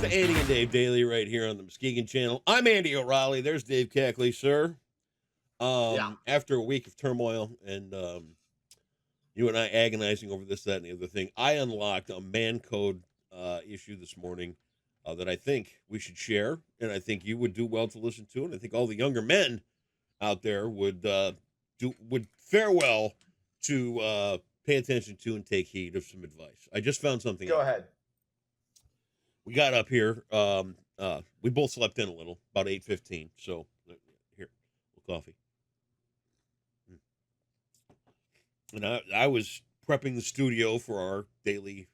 to Andy and Dave Daily right here on the Muskegon Channel. I'm Andy O'Reilly. There's Dave Cackley, sir. Yeah. After a week of turmoil and you and I agonizing over this, that, and the other thing, I unlocked a man code issue this morning that I think we should share, and I think you would do well to listen to, and I think all the younger men out there would fare well to pay attention to and take heed of some advice. I just found something. Go ahead. We got up here. We both slept in a little, about 8:15. So here, a little coffee. And I was prepping the studio for our daily,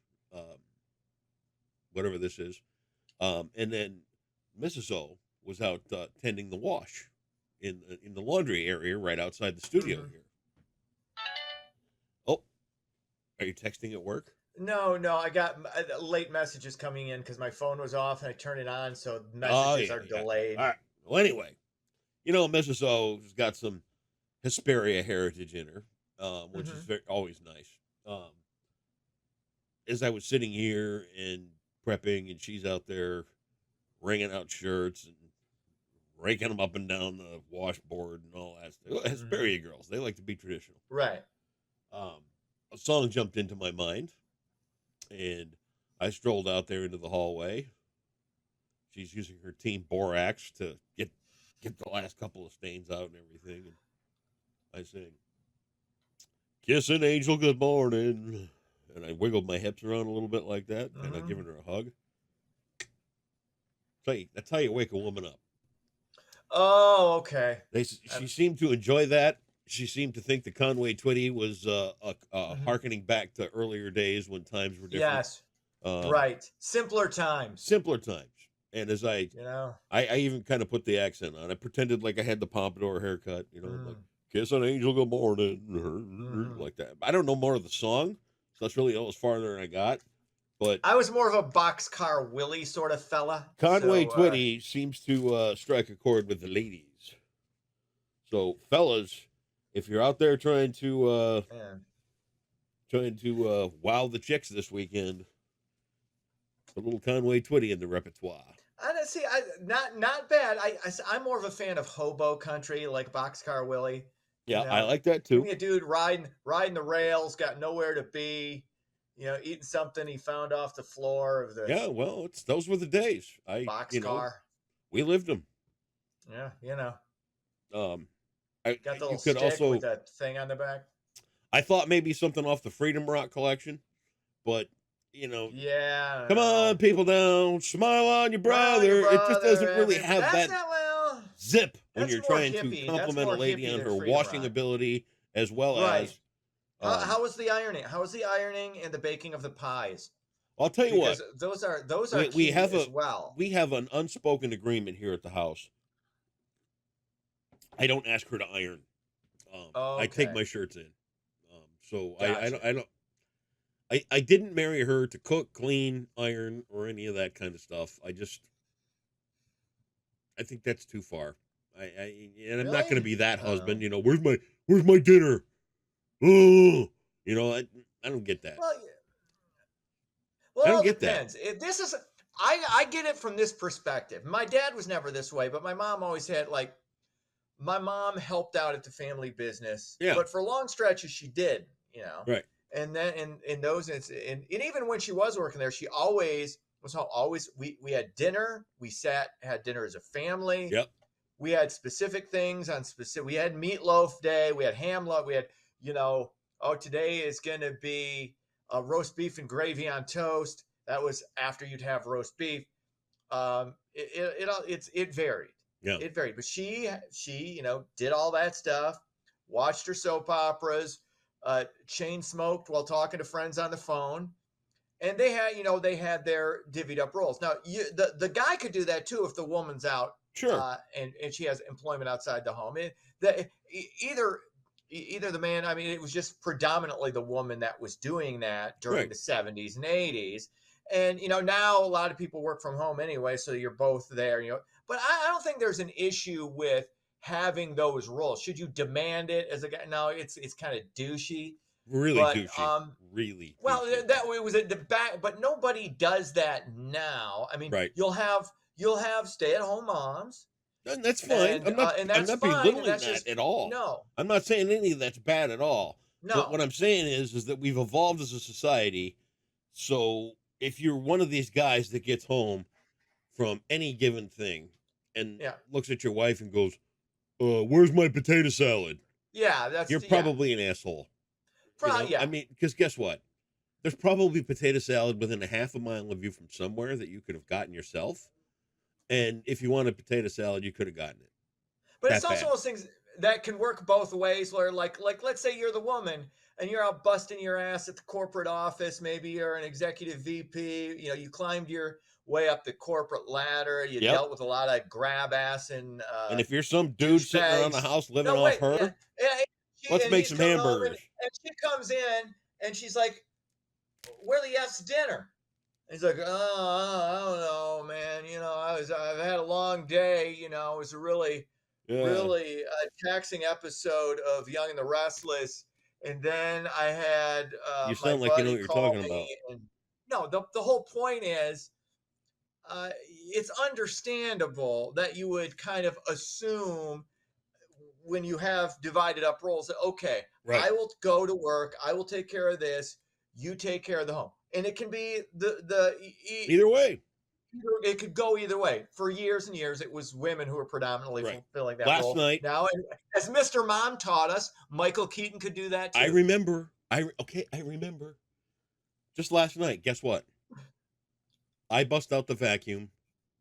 whatever this is, and then Mrs. O was out tending the wash in the laundry area right outside the studio here. Oh, are you texting at work? No, I got late messages coming in because my phone was off and I turned it on, so messages are delayed. All right. Well, anyway, Mrs. O's got some Hesperia heritage in her, which is always nice. As I was sitting here and prepping, and she's out there wringing out shirts and raking them up and down the washboard and all that stuff. Hesperia girls, they like to be traditional. Right. A song jumped into my mind. And I strolled out there into the hallway. She's using her Team Borax to get the last couple of stains out and everything. And I sing, "Kiss an angel good morning." And I wiggled my hips around a little bit like that, and I'm giving her a hug. That's how you wake a woman up. Oh, okay. She seemed to enjoy that. She seemed to think the Conway Twitty was hearkening back to earlier days when times were different. Yes, right. Simpler times. And as I even kind of put the accent on. I pretended like I had the pompadour haircut, like "Kiss an angel good morning," like that. I don't know more of the song, so that's really as farther than I got. But I was more of a Boxcar Willie sort of fella. Conway Twitty seems to strike a chord with the ladies. So, fellas, if you're out there trying to wow the chicks this weekend, a little Conway Twitty in the repertoire. Not bad. I'm more of a fan of hobo country, like Boxcar Willie. Yeah, I like that too. Give me a dude riding the rails, got nowhere to be, eating something he found off the floor of the. Yeah, well, those were the days. Boxcar. We lived them. Yeah, Got the little stick with that thing on the back. I thought maybe something off the Freedom Rock collection, but yeah. Come on, people down, smile on your brother. It just doesn't really have that zip when you're trying to compliment a lady on her washing ability, as well as. How was the ironing? How was the ironing and the baking of the pies? I'll tell you what. Those are we have as well. We have an unspoken agreement here at the house. I don't ask her to iron. I take my shirts in. So gotcha. I didn't marry her to cook, clean, iron, or any of that kind of stuff. I think that's too far. I'm not going to be that husband. Where's my dinner? Oh, I don't get that. Well, I don't get that. I get it from this perspective. My dad was never this way, but my mom always had my mom helped out at the family business. Yeah. But for long stretches she did, Right. And then in those and even when she was working there, she always was always we had dinner. We had dinner as a family. Yep. We had specific things we had meatloaf day, we had ham loaf, we had, today is gonna be roast beef and gravy on toast. That was after you'd have roast beef. It varied. Yeah. It varied. But she did all that stuff, watched her soap operas, chain smoked while talking to friends on the phone. And they had their divvied up roles. Now, the guy could do that too if the woman's out. Sure. And she has employment outside the home. Either the man, it was just predominantly the woman that was doing that during the 70s and 80s. And, now a lot of people work from home anyway, so you're both there, But I don't think there's an issue with having those roles. Should you demand it as a guy? No, it's kind of douchey. Really douchey. really Well, appreciate that way was at the back, but nobody does that now. I mean, Right. you'll have stay-at-home moms, And that's fine. and I'm that's not fine, and belittling that's that just at all. no, I'm not saying any of that's bad at all. But no, what I'm saying is that we've evolved as a society. So if you're one of these guys that gets home from any given thing and yeah, looks at your wife and goes, where's my potato salad? yeah, You're yeah, probably an asshole. I yeah. mean, because guess what? There's probably potato salad within a half a mile of you from somewhere that you could have gotten yourself. And if you wanted potato salad, you could have gotten it. But it's That also bad. those things that can work both ways. Where like let's say you're the woman and you're out busting your ass at the corporate office. Maybe you're an executive VP. You know, you climbed your way up the corporate ladder. You Yep. dealt with a lot of grab ass and And if you're some dude sitting around the douchebags. house living No, off wait, yeah, her, yeah. let's And make he's some come home hamburgers. and she comes in and she's like, "Where the f's dinner?" And he's like, "Oh, I don't know, man. You know, I've had a long day. You know, it was a Yeah. really taxing episode of Young and the Restless. And then I had You my sound like you know buddy what you're call talking about. me. And no, the whole point is it's understandable that you would kind of assume when you have divided up roles that, okay, Right. I will go to work, I will take care of this, you take care of the home. And it can be Either way. it could go either way. For years and years, it was women who were predominantly Right. fulfilling that Last role. night, Now, as Mr. Mom taught us, Michael Keaton could do that I too. remember. I remember. Just last night, guess what? I bust out the vacuum.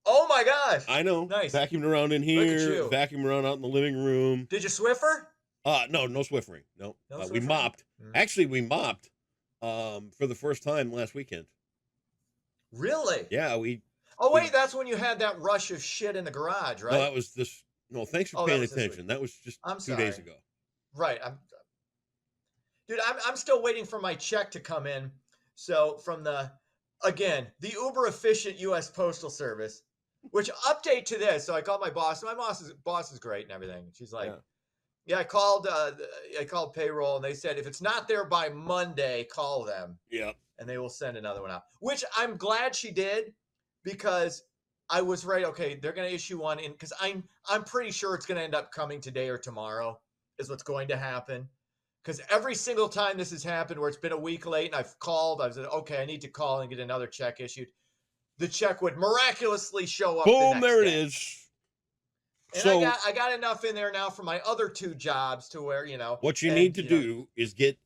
Oh my gosh. I know. Nice. Vacuumed around in Look at here, you. vacuumed around out in the living room. Did you Swiffer? No Swiffering. No. No We Swiffering? mopped. Mm. Actually, we mopped for the first time last weekend. Really? Yeah, we Oh, wait, that's when you had that rush of shit in the garage, right? No, that was this no, thanks for Oh, that paying was this week. attention. That was just I'm 2 days sorry. ago. Right. I'm still waiting for my check to come in. So from the uber efficient US Postal Service, which update to this. So I called my boss. My boss is great and everything. She's like, Yeah. yeah, I called payroll and they said if it's not there by Monday, call them Yeah. and they will send another one out. Which I'm glad she did because I was right. Okay, they're going to issue one in because I'm pretty sure it's going to end up coming today or tomorrow is what's going to happen. Because every single time this has happened where it's been a week late and I've said, okay, I need to call and get another check issued. The check would miraculously show up. Boom, the next there it day. is. And So I got enough in there now for my other two jobs to where, what you need to do is get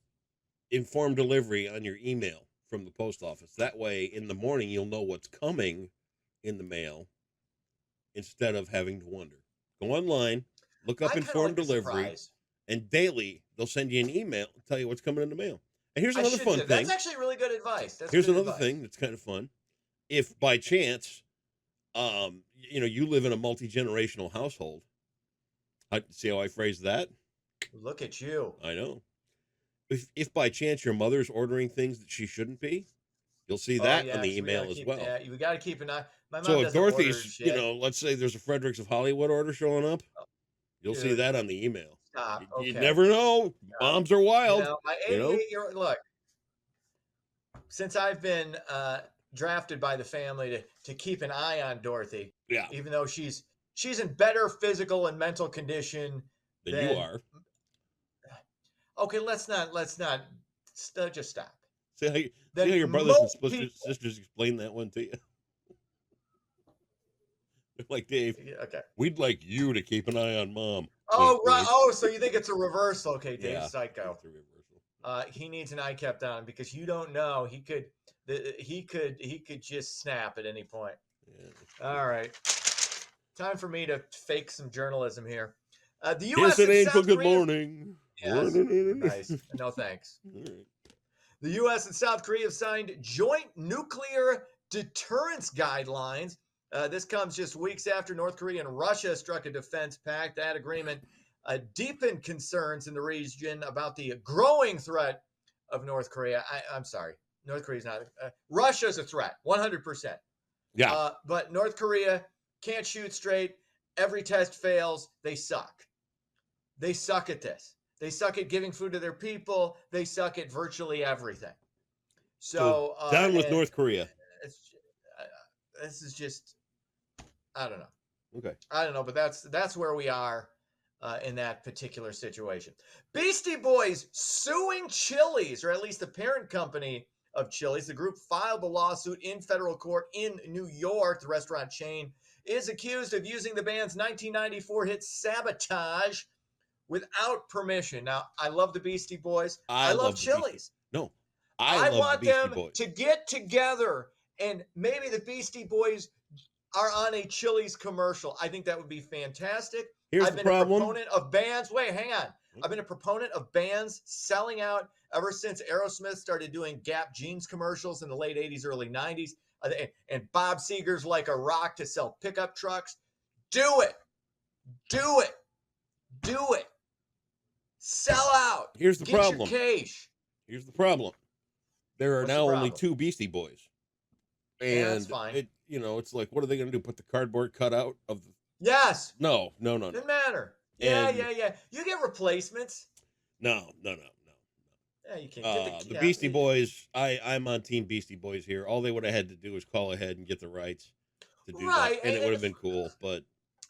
informed delivery on your email from the post office. That way in the morning you'll know what's coming in the mail instead of having to wonder. Go online, look up I kinda informed like the delivery, surprise. and daily they'll send you an email and tell you what's coming in the mail. And here's I another should fun do. That's thing. actually really good advice. That's Here's good another advice. thing that's kind of fun. If by chance, you live in a multi-generational household. See how I phrased that? Look at you. I know. If by chance your mother's ordering things that she shouldn't be, you'll see that on the 'cause we email gotta as keep- well. Yeah, we got to keep an eye. My mom So if doesn't order Dorothy's, shit. let's say there's a Fredericks of Hollywood order showing up, you'll see Dude, that on the email. stop. You Okay. never know. Moms are wild. My you know? 88-year-old look. Since I've been drafted by the family to keep an eye on Dorothy, Yeah, even though she's in better physical and mental condition then than you are. Okay, let's not just stop. See how Then your brothers and most people- sisters explain that one to you? They're like, Dave, Yeah, okay. we'd like you to keep an eye on mom. Oh, Wink, right. wink. Oh, so you think it's a reversal? Okay, Dave's Yeah, psycho. it's a reversal. He needs an eye kept on because you don't know he could just snap at any point. Yeah. All right, time for me to fake some journalism here. The Here's U.S. an and angel. South Good Korea. morning. Yes, nice. No thanks. All right. The U.S. and South Korea have signed joint nuclear deterrence guidelines. This comes just weeks after North Korea and Russia struck a defense pact. That agreement deepened concerns in the region about the growing threat of North Korea. I'm sorry, North Korea is not. Russia's a threat, 100%. Yeah. But North Korea can't shoot straight. Every test fails. They suck. They suck at this. They suck at giving food to their people. They suck at virtually everything. So So down with and North Korea. it's, this is just I don't know. Okay. I don't know, but that's where we are in that particular situation. Beastie Boys suing Chili's, or at least the parent company of Chili's. The group filed a lawsuit in federal court in New York. The restaurant chain is accused of using the band's 1994 hit "Sabotage" without permission. Now, I love the Beastie Boys. I I love love the Beastie. Chili's. No, I I love the want Beastie them Boys. to get together, and maybe the Beastie Boys are on a Chili's commercial. I think that would be fantastic. Here's I've the been a problem. proponent of bands. Wait, hang on. I've been a proponent of bands selling out ever since Aerosmith started doing Gap jeans commercials in the late 80s, early 90s. And Bob Seger's Like a Rock to sell pickup trucks. Do it. Do it. Do it. Sell out. Here's the Get problem. your cash. Here's the problem. There are What's the now only problem? 2 Beastie Boys. Yeah, that's And fine. it, it's like, what are they going to do? Put the cardboard cutout of the... Yes. No. Didn't matter. Yeah. And You get replacements. no. Yeah, you can get The Beastie Boys, I'm on Team Beastie Boys here. All they would have had to do was call ahead and get the rights to do Right, that, and it would have and been cool. But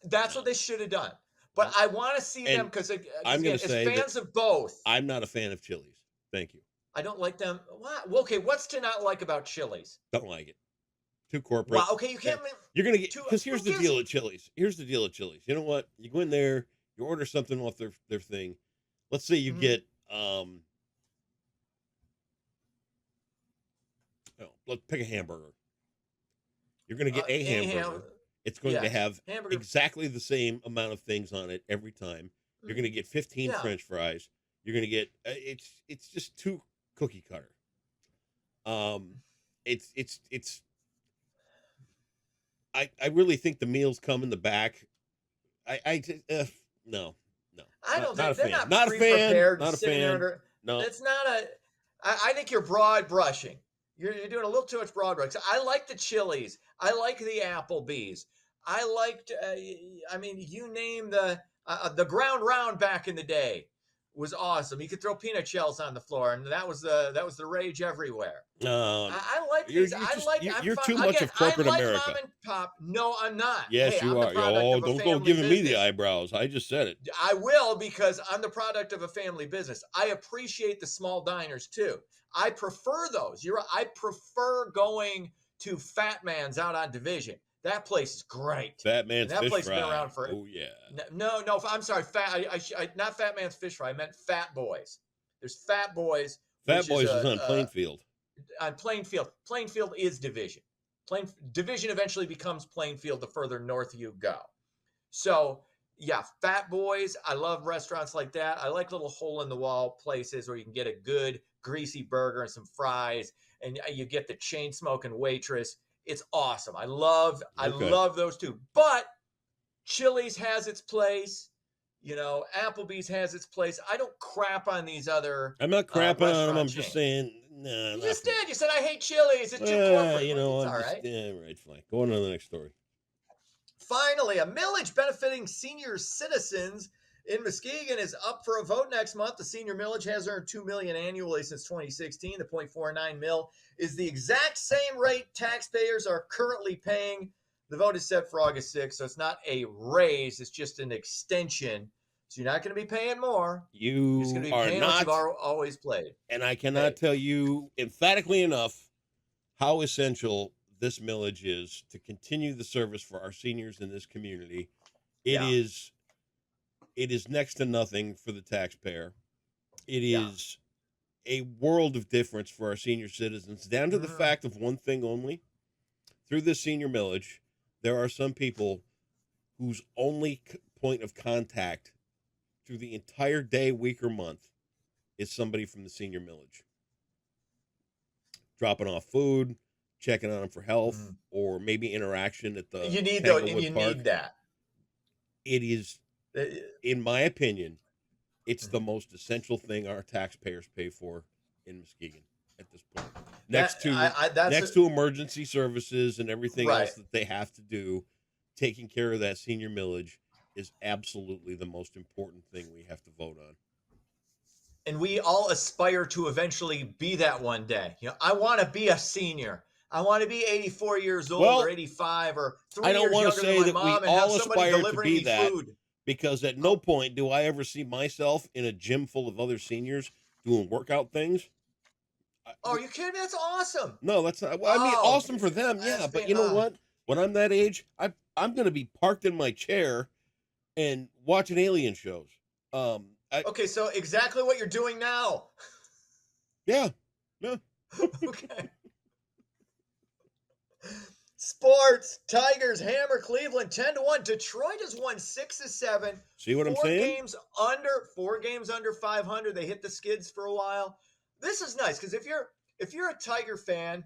that's what they should have done. But I want to see them And because I'm going as to say fans that of both, I'm not a fan of Chili's. Thank you. I don't like them. Well, okay, what's to not like about Chili's? Don't like it. Too corporate. Wow, okay, you can't. You're gonna get Too, because here's who the gives- deal at Chili's. Here's the deal at Chili's. You know what? You go in there, you order something off their thing. Let's say you Mhm. get let's pick a hamburger. You're gonna get a hamburger. It's going to have hamburger. exactly the same amount of things on it every time. You're gonna get 15 Yeah. French fries. You're gonna get it's just too cookie cutter. It's I really think the meals come in the back. No. I don't not think they're a fan. not Not a fan. pre-prepared. Not a sitting there fan. under- No. It's not a. I think you're broad brushing. You're doing a little too much broad brushing. I like the Chili's. I like the Applebee's. I liked. I mean, you name the ground round back in the day was awesome. You could throw peanut shells on the floor, and that was the rage everywhere. I like You're these. you're too much of corporate I like America. Mom and pop. No, I'm not. Yes, Hey, you I'm the are. product Oh, of a don't go family giving me the business. eyebrows. I just said it. I will because I'm the product of a family business. I appreciate the small diners too. I prefer those. I prefer going to Fat Man's out on Division. That place is great. Fat Man's that Fish place Fry. has been around for. Oh yeah. No. I'm sorry. Not Fat Man's Fish Fry. I meant Fat Boys. There's Fat Boys. Fat Boys is on Plainfield. On Plainfield. Plainfield is Division. Division eventually becomes Plainfield the further north you go. So yeah, Fat Boys. I love restaurants like that. I like little hole in the wall places where you can get a good greasy burger and some fries, and you get the chain smoking waitress. It's awesome. I love those two. But Chili's has its place. Applebee's has its place. I don't crap on these other. I'm not crapping on them. I'm chains. just saying. Nah, You just did. You said I hate Chili's. It's too corporate. You It's know what? all right. Yeah, right. Fine. Go on to the next story. Finally, a millage benefiting senior citizens in Muskegon is up for a vote next month. The senior millage has earned $2 million annually since 2016. The 0.49 mil is the exact same rate taxpayers are currently paying. The vote is set for August 6th, so it's not a raise; it's just an extension. So you're not going to be paying more. You're just going to be paying what you've always played. And I cannot tell you emphatically enough how essential this millage is to continue the service for our seniors in this community. It is next to nothing for the taxpayer. It is a world of difference for our senior citizens, down to the fact of one thing only. Through this senior millage, there are some people whose only point of contact through the entire day, week, or month is somebody from the senior millage. Dropping off food, checking on them for health, or maybe interaction at the You need that. It is, in my opinion, it's the most essential thing our taxpayers pay for in Muskegon at this point. Next to emergency services and everything else that they have to do, taking care of that senior millage is absolutely the most important thing we have to vote on. and we all aspire to eventually be that one day. I want to be a senior. I want to be 84 years old or Well, 85 or I 3 don't years want to younger than say my that we mom and have all somebody aspire to delivering be me that, food. because at no Oh, point do I ever see myself in a gym full of other seniors doing workout things. oh, are you kidding me? That's awesome. No, that's not. Well, I mean, Oh, awesome for them, yeah. that's But been, you know what? When I'm that age, I'm going to be parked in my chair and watching alien shows. okay. So exactly what you're doing now. Yeah, yeah. Okay. Sports, Tigers hammer Cleveland 10-1. Detroit has won 6 of 7. See what I'm saying? 4 games under 500. They hit the skids for a while. This is nice because if you're a Tiger fan,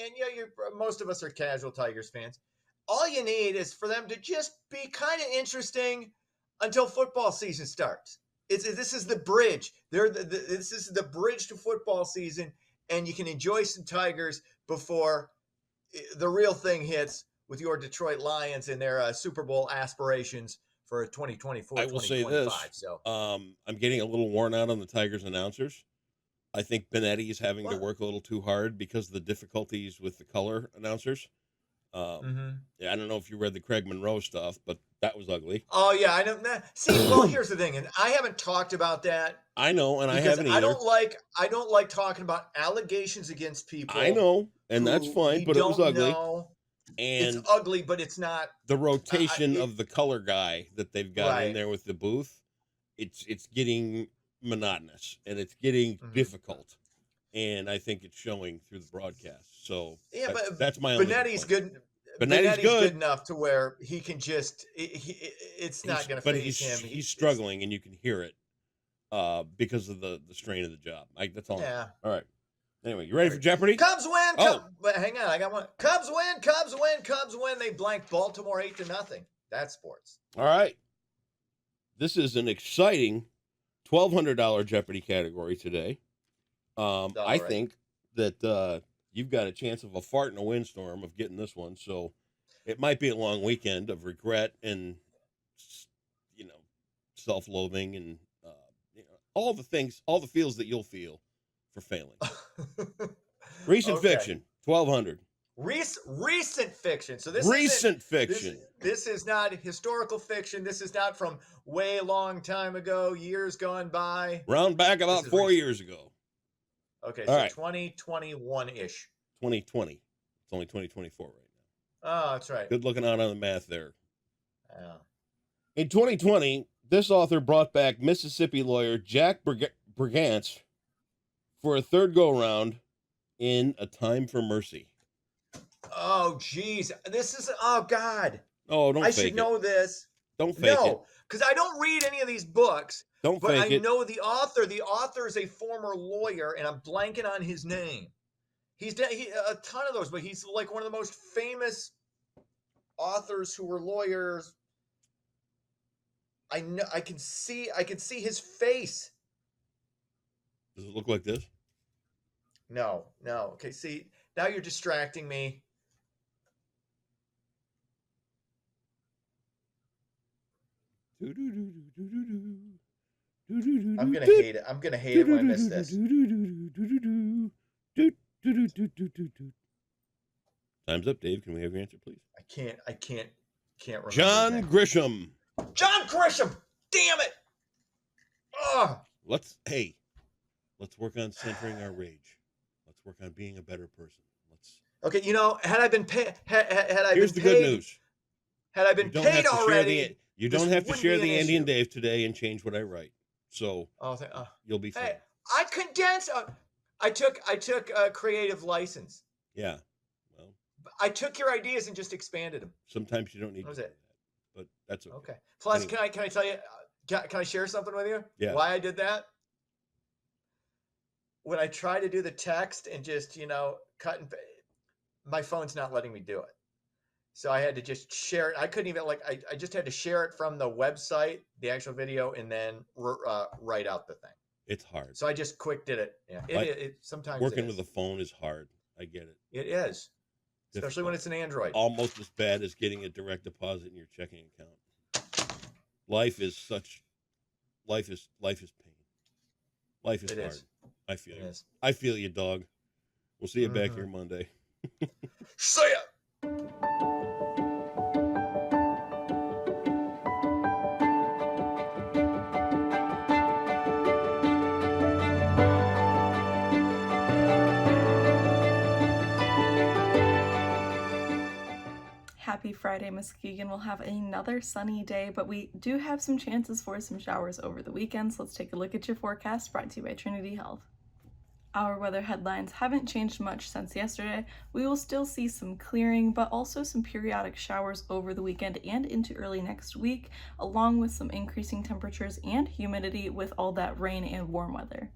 and yeah, most of us are casual Tigers fans, all you need is for them to just be kind of interesting until football season starts. This is the bridge. This is the bridge to football season, and you can enjoy some Tigers before the real thing hits with your Detroit Lions and their Super Bowl aspirations for 2024, I will say 2025. this: So, I'm getting a little worn out on the Tigers announcers. I think Benetti is having to what? work a little too hard because of the difficulties with the color announcers. Mm-hmm. Yeah, I don't know if you read the Craig Monroe stuff, but that was ugly. Oh yeah, I don't. See, well, here's the thing, and I haven't talked about that I know, and I because haven't I either. don't like talking about allegations against I people know, and that's who fine, we but it was don't ugly. know. It's And ugly, but it's not. the rotation It, of the color guy that they've got in right. there with the booth, it's getting monotonous and it's getting Mm-hmm. difficult. And I think it's showing through the broadcast. So Yeah, but that's my only Benetti's complaint. good. Benetti's Benetti's good good. enough to where he can just. It's not going to But phase him. he's struggling, and you can hear it because of the strain of the job. That's all. Yeah. All right. Anyway, you ready for Jeopardy? Cubs win. Oh, But hang on, I got one. Cubs win. Cubs win. Cubs win. They blanked Baltimore 8-0. That's sports. all right. This is an exciting $1,200 Jeopardy category today. I right. think that you've got a chance of a fart in a windstorm of getting this one. So it might be a long weekend of regret and, self-loathing and, all the things, all the feels that you'll feel for failing. Recent Okay. fiction, 1,200. Recent fiction. So this Recent fiction. This is not historical fiction. This is not from way long time ago, years gone by. Round back about 4 years ago. Okay, All so right. 2021-ish. 2020. It's only 2024 right now. Oh, that's right. Good looking out on the math there. Yeah. In 2020, this author brought back Mississippi lawyer Jack Brigance for a third go-round in A Time for Mercy. Oh, geez. This is, oh, God. Oh, don't I fake should know this. Don't fake it. No, because I don't read any of these books. Don't But fake I it. know the author. The author is a former lawyer, and I'm blanking on his name. He's done a ton of those, but he's like one of the most famous authors who were lawyers. I know. I can see his face. Does it look like this? No. Okay, see, now you're distracting me. I'm gonna hate it. I'm gonna hate it when I miss this. Time's up, Dave. Can we have your answer, please? I can't remember. John his name. Grisham. John Grisham. Damn it. Ugh. Let's work on centering our rage. Let's work on being a better person. Okay, had I been paid, Here's the good news. Had I been paid already, you don't have to share the Andy and issue. Dave today and change what I write. So you'll be fine. Hey, I condensed. I took a creative license. Yeah. Well, I took your ideas and just expanded them. sometimes you don't need That was to do it. that, but that's okay. Okay. Plus, Anyway. can I tell you? Can I share something with you? Yeah. Why I did that? When I try to do the text and just cut and my phone's not letting me do it. So I had to just share it. I couldn't even I just had to share it from the website, the actual video, and then write out the thing. It's hard. So I just quick did it. Yeah. It sometimes Working it with a phone is hard. I get it. It is. Especially when it's an Android. Almost as bad as getting a direct deposit in your checking account. Life is pain. Life is It hard. is. I feel It you. is. I feel you, dog. We'll see you back Mhm. here Monday. See ya. Happy Friday, Muskegon. We'll have another sunny day, but we do have some chances for some showers over the weekend, so let's take a look at your forecast brought to you by Trinity Health. Our weather headlines haven't changed much since yesterday. We will still see some clearing, but also some periodic showers over the weekend and into early next week, along with some increasing temperatures and humidity with all that rain and warm weather.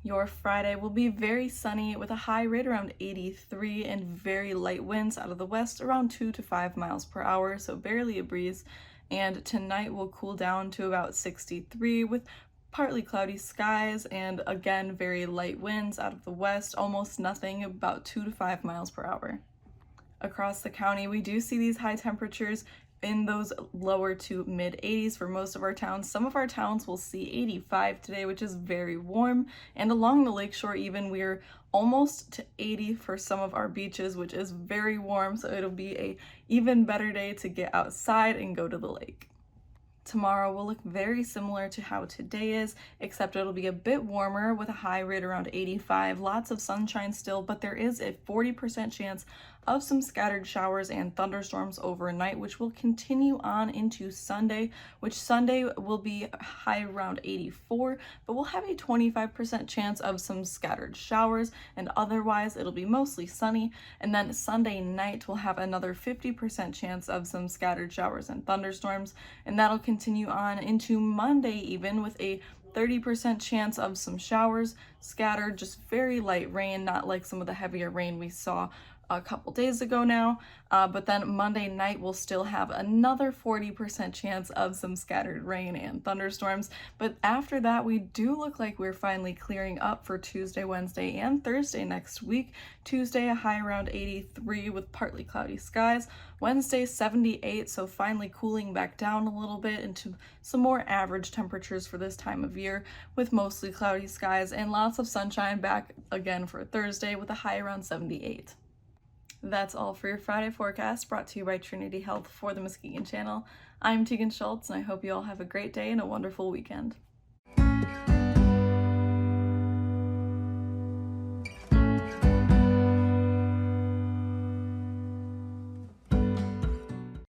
Your Friday will be very sunny with a high rate around 83 and very light winds out of the west around 2 to 5 miles per hour, so barely a breeze. And tonight will cool down to about 63 with partly cloudy skies and again very light winds out of the west, almost nothing, about 2 to 5 miles per hour. Across the county, we do see these high temperatures in those lower to mid 80s for most of our towns. Some of our towns will see 85 today, which is very warm. And along the lakeshore, even we're almost to 80 for some of our beaches, which is very warm. So it'll be a even better day to get outside and go to the lake. Tomorrow will look very similar to how today is, except it'll be a bit warmer with a high rate around 85. Lots of sunshine still, but there is a 40% chance of some scattered showers and thunderstorms overnight, which will continue on into Sunday, which Sunday will be high around 84, but we'll have a 25% chance of some scattered showers, and otherwise it'll be mostly sunny. And then Sunday night we'll have another 50% chance of some scattered showers and thunderstorms, and that'll continue on into Monday even with a 30% chance of some showers, scattered, just very light rain, not like some of the heavier rain we saw a couple days ago now. But then Monday night we'll still have another 40% chance of some scattered rain and thunderstorms. But after that, we do look like we're finally clearing up for Tuesday, Wednesday, and Thursday next week. Tuesday, a high around 83 with partly cloudy skies. Wednesday, 78, so finally cooling back down a little bit into some more average temperatures for this time of year with mostly cloudy skies and lots of sunshine back again for Thursday with a high around 78. That's all for your Friday forecast brought to you by Trinity Health for the Muskegon Channel. I'm Tegan Schultz, and I hope you all have a great day and a wonderful weekend.